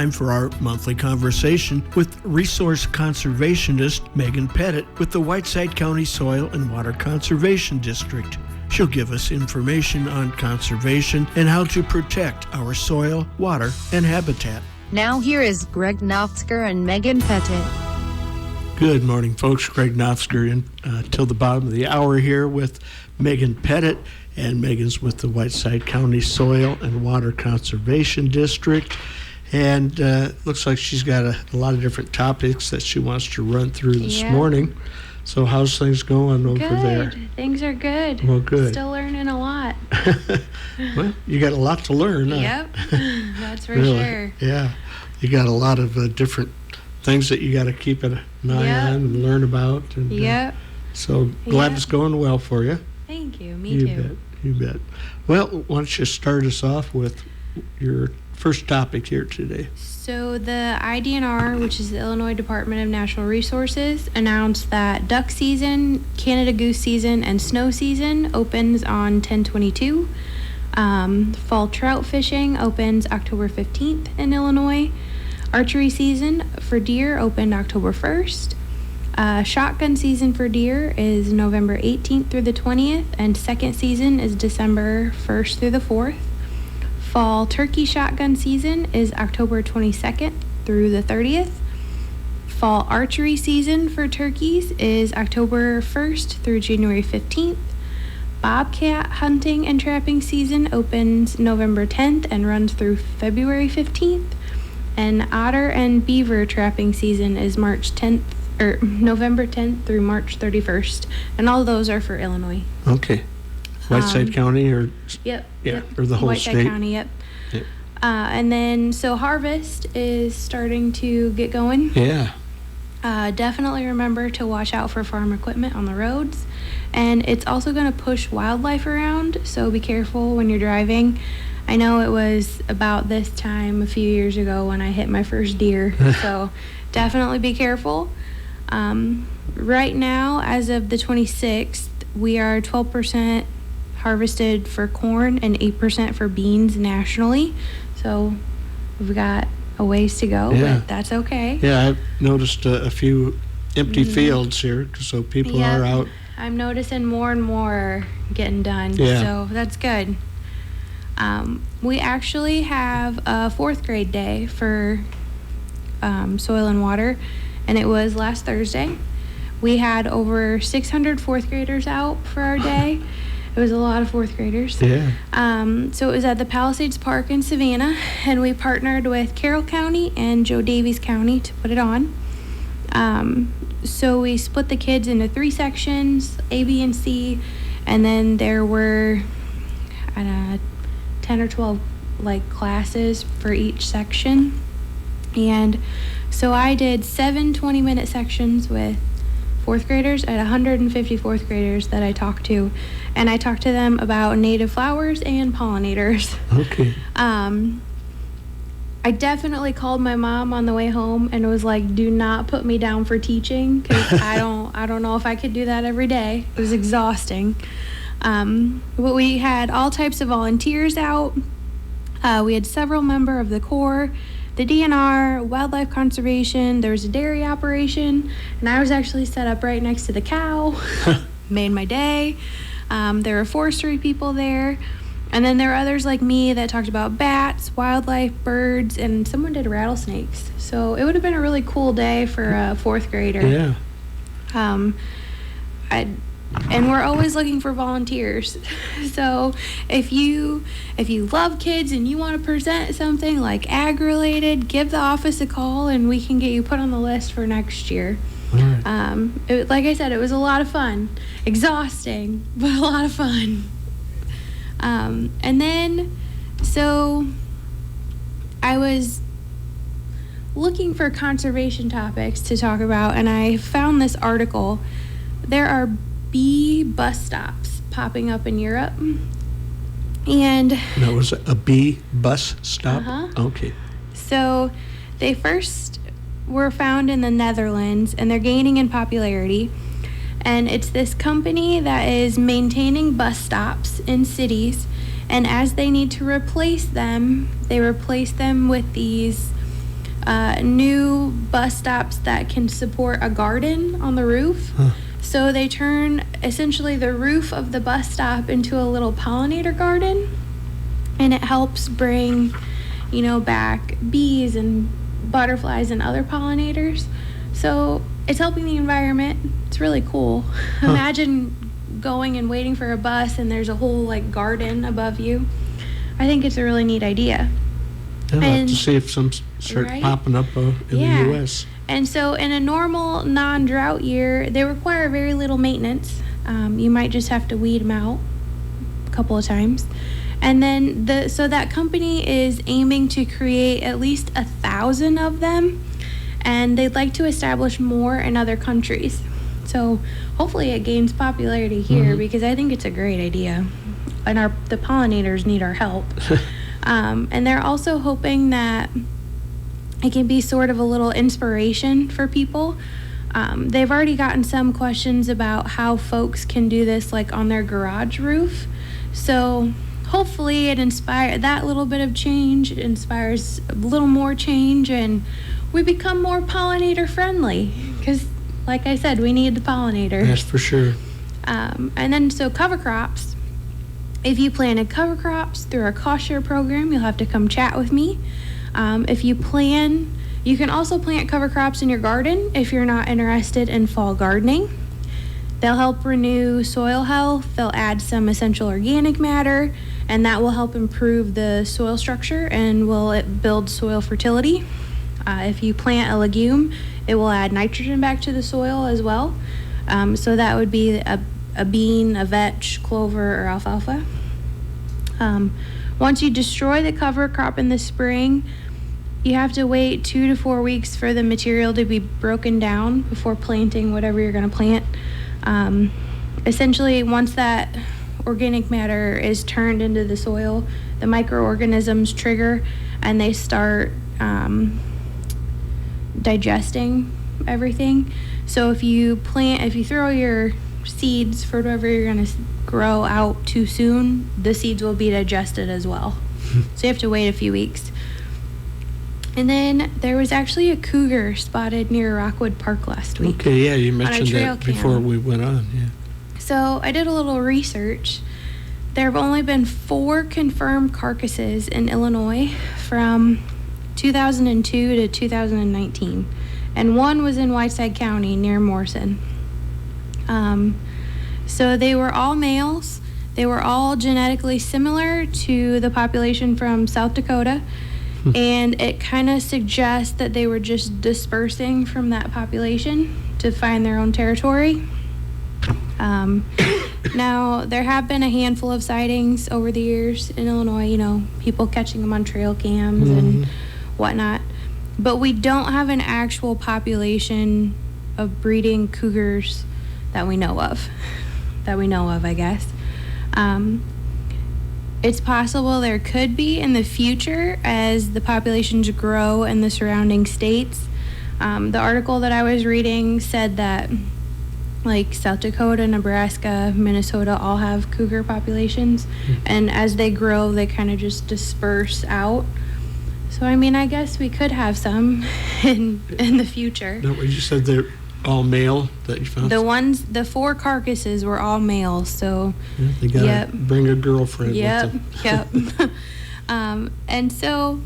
Time for our monthly conversation with resource conservationist Meghan Pettit with the Whiteside County Soil and Water Conservation District. She'll give us information on conservation and how to protect our soil, water, and habitat. Now here is Greg Naftzger and Meghan Pettit. Good morning, folks. Greg Naftzger in till the bottom of the hour here with Meghan Pettit, and Meghan's with the Whiteside County Soil and Water Conservation District. And looks like she's got a lot of different topics that she wants to run through this morning. So how's things going over there? Things are good. Well, good. Still learning a lot. Well, you got a lot to learn. Yep, that's for really? Sure. Yeah, you got a lot of different things that you got to keep an eye on and learn about. And, so glad it's going well for you. Thank you. Me too. You bet. Well, why don't you start us off with your first topic here today. So the IDNR, which is the Illinois Department of Natural Resources, announced that duck season, Canada goose season, and snow season opens on 10/22. Fall trout fishing opens October 15th in Illinois. Archery season for deer opened October 1st. Shotgun season for deer is November 18th through the 20th, and second season is December 1st through the 4th. Fall turkey shotgun season is October 22nd through the 30th. Fall archery season for turkeys is October 1st through January 15th. Bobcat hunting and trapping season opens November 10th and runs through February 15th. And otter and beaver trapping season is November 10th through March 31st. And all those are for Illinois. Okay. Whiteside County or yep, or the whole Whiteside state? County, yep. And then so harvest is starting to get going. Yeah. Definitely remember to watch out for farm equipment on the roads, and it's also going to push wildlife around, so be careful when you're driving. I know it was about this time a few years ago when I hit my first deer, so definitely be careful. Right now, as of the 26th, we are 12% harvested for corn and 8% for beans nationally, so we've got a ways to go, but that's okay. Yeah, I've noticed a few empty fields here, so people are out. I'm noticing more and more getting done, so that's good. We actually have a 4th grade day for soil and water, and it was last Thursday. We had over 600 4th graders out for our day. It was a lot of 4th graders. Yeah. So it was at the Palisades Park in Savannah, and we partnered with Carroll County and Joe Davies County to put it on. So we split the kids into 3 sections, A, B, and C, and then there were 10 or 12 classes for each section. And so I did 7 20-minute sections with 4th graders at 150 4th graders that I talked to, and I talked to them about native flowers and pollinators. Okay. I definitely called my mom on the way home and was like, do not put me down for teaching, because I don't know if I could do that every day. It was exhausting. But we had all types of volunteers out. We had several members of the Corps, the DNR, wildlife conservation. There was a dairy operation, and I was actually set up right next to the cow. Made my day. There were forestry people there, and then there were others like me that talked about bats, wildlife, birds, and someone did rattlesnakes. So it would have been a really cool day for a 4th grader. Yeah. And we're always looking for volunteers. So if you love kids and you want to present something like ag-related, give the office a call and we can get you put on the list for next year. All right. Like I said, it was a lot of fun. Exhausting, but a lot of fun. And then, so I was looking for conservation topics to talk about, and I found this article. There are bee bus stops popping up in Europe, and that was a bee bus stop. Okay. So they first were found in the Netherlands, and they're gaining in popularity. And it's this company that is maintaining bus stops in cities, and as they need to replace them, they replace them with these new bus stops that can support a garden on the roof. So they turn essentially the roof of the bus stop into a little pollinator garden, and it helps bring, back bees and butterflies and other pollinators. So it's helping the environment. It's really cool. Imagine going and waiting for a bus and there's a whole garden above you. I think it's a really neat idea. I'd like to see if some start Right? popping up in the U.S. And so in a normal non-drought year, they require very little maintenance. You might just have to weed them out a couple of times. And then so that company is aiming to create at least 1,000 of them, and they'd like to establish more in other countries. So hopefully it gains popularity here because I think it's a great idea, and the pollinators need our help. And they're also hoping that it can be sort of a little inspiration for people. They've already gotten some questions about how folks can do this on their garage roof. So hopefully that little bit of change inspires a little more change, and we become more pollinator friendly because, like I said, we need the pollinators. That's for sure. And then so cover crops. If you planted cover crops through our cost share program, you'll have to come chat with me. You can also plant cover crops in your garden if you're not interested in fall gardening. They'll help renew soil health. They'll add some essential organic matter, and that will help improve the soil structure and will build soil fertility. If you plant a legume, it will add nitrogen back to the soil as well. So that would be a bean, a vetch, clover, or alfalfa. Once you destroy the cover crop in the spring, you have to wait 2 to 4 weeks for the material to be broken down before planting whatever you're going to plant. Essentially, once that organic matter is turned into the soil, the microorganisms trigger and they start digesting everything. So if you throw your seeds for whatever you're going to grow out too soon, the seeds will be digested as well. So you have to wait a few weeks. And then there was actually a cougar spotted near Rockwood Park last week. Okay, yeah, you mentioned trail that before cam. we went on. Yeah. So I did a little research. There have only been 4 confirmed carcasses in Illinois from 2002 to 2019, and one was in Whiteside County near Morrison. So they were all males. They were all genetically similar to the population from South Dakota, and it kind of suggests that they were just dispersing from that population to find their own territory. Now, there have been a handful of sightings over the years in Illinois, people catching them on trail cams and whatnot. But we don't have an actual population of breeding cougars that we know of, I guess. It's possible there could be in the future as the populations grow in the surrounding states. The article that I was reading said that South Dakota, Nebraska, Minnesota all have cougar populations, and as they grow, they kind of just disperse out. So, I guess we could have some in the future. No, you said they're all male that you found? The 4 carcasses were all males, so... Yeah, they gotta bring a girlfriend Yep, with them. yep. And so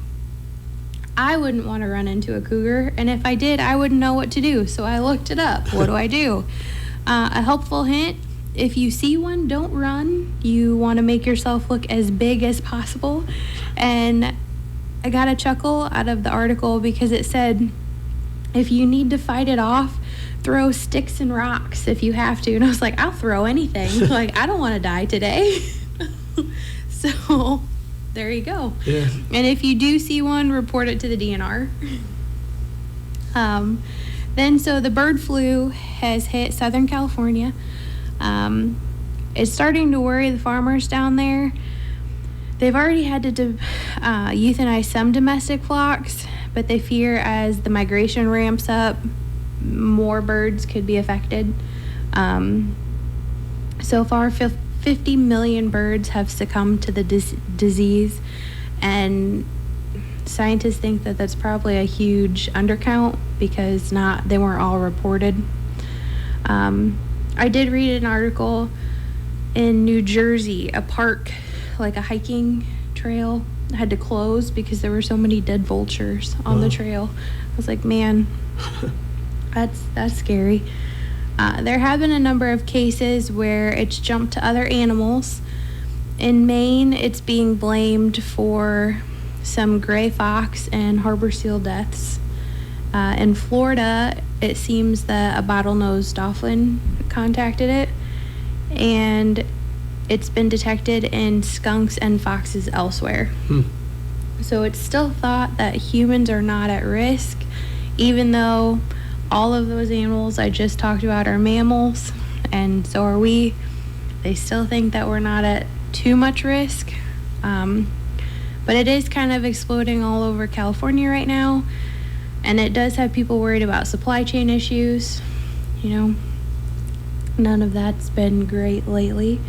I wouldn't want to run into a cougar, and if I did, I wouldn't know what to do, so I looked it up. What do I do? A helpful hint, if you see one, don't run. You want to make yourself look as big as possible. And I got a chuckle out of the article because it said, if you need to fight it off, throw sticks and rocks if you have to. And I was like, I'll throw anything. I don't want to die today. So there you go. Yeah. And if you do see one, report it to the DNR. So the bird flu has hit Southern California. It's starting to worry the farmers down there. They've already had to euthanize some domestic flocks, but they fear as the migration ramps up, more birds could be affected. So far, 50 million birds have succumbed to the disease, and Scientists think that that's probably a huge undercount because they weren't all reported. I did read an article in New Jersey, a park, like a hiking trail, had to close because there were so many dead vultures on the trail. I was like, man, that's scary. There have been a number of cases where it's jumped to other animals. In Maine, it's being blamed for some gray fox and harbor seal deaths. In Florida, it seems that a bottlenose dolphin contacted it, and it's been detected in skunks and foxes elsewhere. So it's still thought that humans are not at risk, even though all of those animals I just talked about are mammals, and so are we. They still think that we're not at too much risk. But it is kind of exploding all over California right now, and it does have people worried about supply chain issues. None of that's been great lately.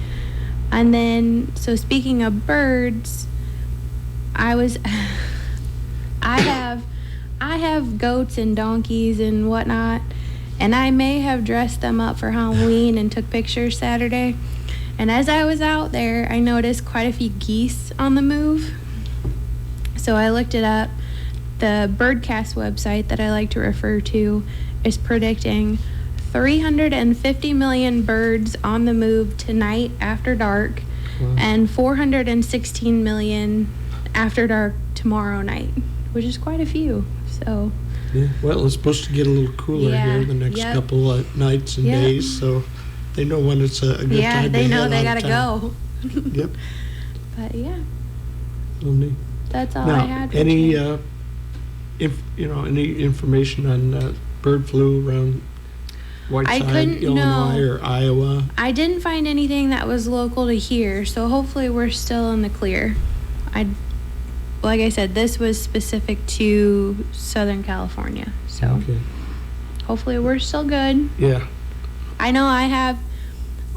And then, so speaking of birds, I have goats and donkeys and whatnot, and I may have dressed them up for Halloween and took pictures Saturday. And as I was out there, I noticed quite a few geese on the move. So I looked it up. The Birdcast website that I like to refer to is predicting 350 million birds on the move tonight after dark, and 416 million after dark tomorrow night, which is quite a few. So yeah, well, it's supposed to get a little cooler here the next couple of nights and days, so they know when it's a good time to head out of town. Yeah, they know they gotta go. Yep. But yeah. Well, neat. That's all now, I had. Any any information on bird flu around Whiteside, Illinois, or Iowa? I didn't find anything that was local to here, so hopefully we're still in the clear. Like I said, this was specific to Southern California, so hopefully we're still good. Yeah. I know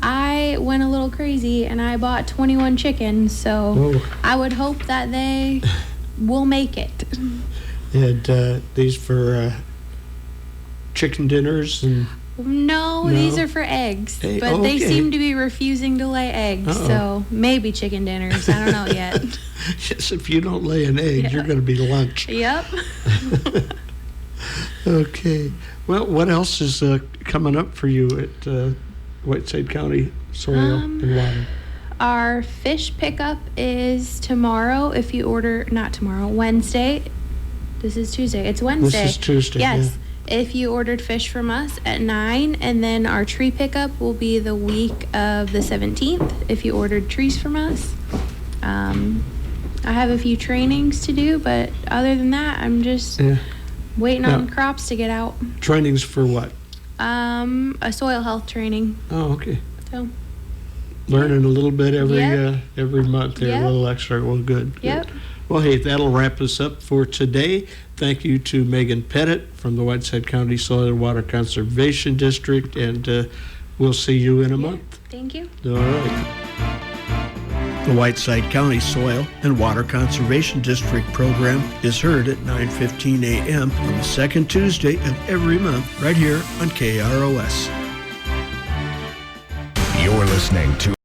I went a little crazy and I bought 21 chickens, so I would hope that they will make it. And these for chicken dinners and... No, these are for eggs, but they seem to be refusing to lay eggs, so maybe chicken dinners. I don't know yet. Yes, if you don't lay an egg, you're going to be lunch. Yep. Okay. Well, what else is coming up for you at Whiteside County Soil and Water? Our fish pickup is tomorrow. If you order, not tomorrow, Wednesday. This is Tuesday. It's Wednesday. This is Tuesday. Yes. Yeah. If you ordered fish from us at 9, and then our tree pickup will be the week of the 17th if you ordered trees from us. I have a few trainings to do, but other than that, I'm just waiting on crops to get out. Trainings for what? A soil health training. Oh, okay. So learning a little bit every month there, a little extra. Well, good. Yep. Well, hey, that'll wrap us up for today. Thank you to Meghan Pettit from the Whiteside County Soil and Water Conservation District, and we'll see you in a month. Thank you. All right. The Whiteside County Soil and Water Conservation District program is heard at 9:15 a.m. on the second Tuesday of every month right here on KROS. You're listening to